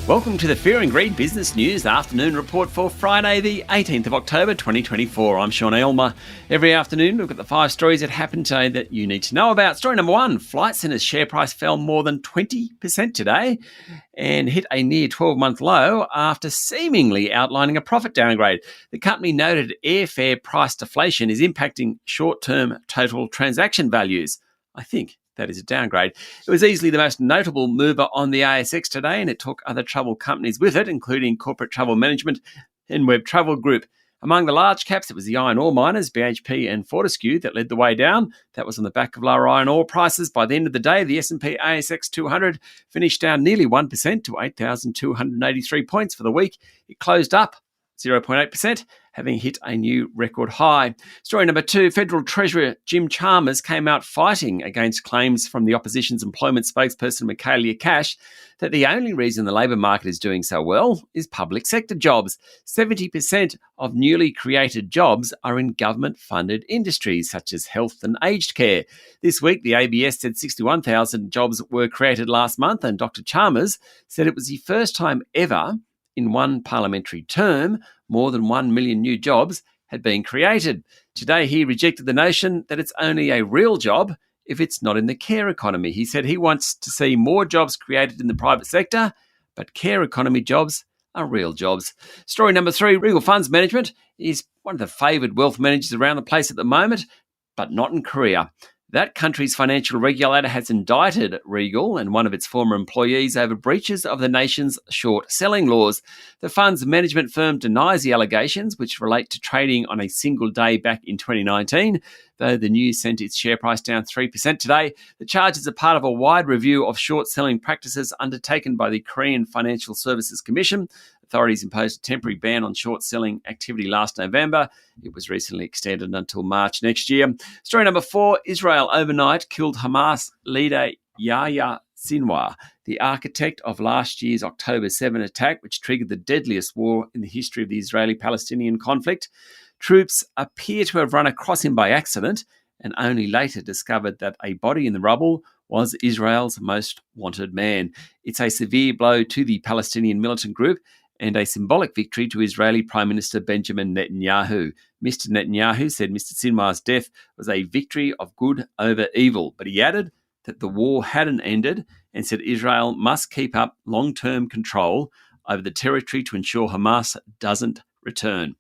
Welcome to the Fear and Greed Business News Afternoon Report for Friday, the 18th of October, 2024. I'm Sean Aylmer. Every afternoon, look at the 5 stories that happened today that you need to know about. Story number 1, Flight Centre's share price fell more than 20% today and hit a near 12-month low after seemingly outlining a profit downgrade. The company noted airfare price deflation is impacting short-term total transaction values. I think that is a downgrade. It was easily the most notable mover on the ASX today, and it took other travel companies with it, including Corporate Travel Management and Web Travel Group. Among the large caps, it was the iron ore miners, BHP and Fortescue, that led the way down. That was on the back of lower iron ore prices. By the end of the day, the S&P ASX 200 finished down nearly 1% to 8,283 points for the week. It closed up 0.8%, having hit a new record high. Story number 2, Federal Treasurer Jim Chalmers came out fighting against claims from the opposition's employment spokesperson Michaelia Cash that the only reason the labour market is doing so well is public sector jobs. 70% of newly created jobs are in government-funded industries such as health and aged care. This week, the ABS said 61,000 jobs were created last month, and Dr. Chalmers said it was the first time ever in one parliamentary term, more than 1 million new jobs had been created. Today, he rejected the notion that it's only a real job if it's not in the care economy. He said he wants to see more jobs created in the private sector, but care economy jobs are real jobs. Story number 3, Regal Funds Management is one of the favoured wealth managers around the place at the moment, but not in Korea. That country's financial regulator has indicted Regal and one of its former employees over breaches of the nation's short selling laws. The funds management firm denies the allegations, which relate to trading on a single day back in 2019. Though the news sent its share price down 3% today, the charges are part of a wide review of short selling practices undertaken by the Korean Financial Services Commission. Authorities imposed a temporary ban on short selling activity last November. It was recently extended until March next year. Story number 4, Israel overnight killed Hamas leader Yahya Sinwar, the architect of last year's October 7 attack, which triggered the deadliest war in the history of the Israeli-Palestinian conflict. Troops appear to have run across him by accident and only later discovered that a body in the rubble was Israel's most wanted man. It's a severe blow to the Palestinian militant group and a symbolic victory to Israeli Prime Minister Benjamin Netanyahu. Mr. Netanyahu said Mr. Sinwar's death was a victory of good over evil, but he added that the war hadn't ended and said Israel must keep up long-term control over the territory to ensure Hamas doesn't return.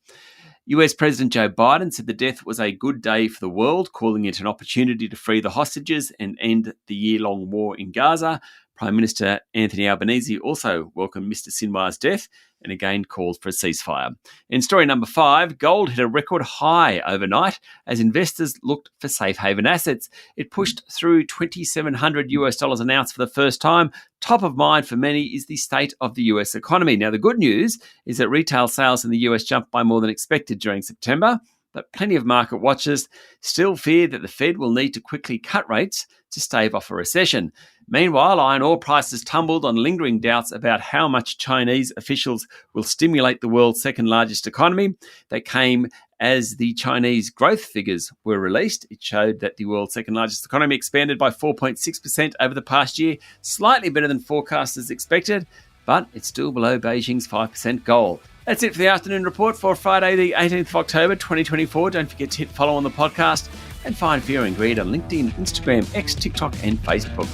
US President Joe Biden said the death was a good day for the world, calling it an opportunity to free the hostages and end the year-long war in Gaza. Prime Minister Anthony Albanese also welcomed Mr. Sinwar's death and again called for a ceasefire. In story number 5, gold hit a record high overnight as investors looked for safe haven assets. It pushed through $2,700 an ounce for the first time. Top of mind for many is the state of the US economy. Now, the good news is that retail sales in the US jumped by more than expected during September, but plenty of market watchers still fear that the Fed will need to quickly cut rates to stave off a recession. Meanwhile, iron ore prices tumbled on lingering doubts about how much Chinese officials will stimulate the world's second largest economy. They came as the Chinese growth figures were released. It showed that the world's second largest economy expanded by 4.6% over the past year, slightly better than forecasters expected, but it's still below Beijing's 5% goal. That's it for the afternoon report for Friday, the 18th of October, 2024. Don't forget to hit follow on the podcast and find Fear and Greed on LinkedIn, Instagram, X, TikTok, and Facebook.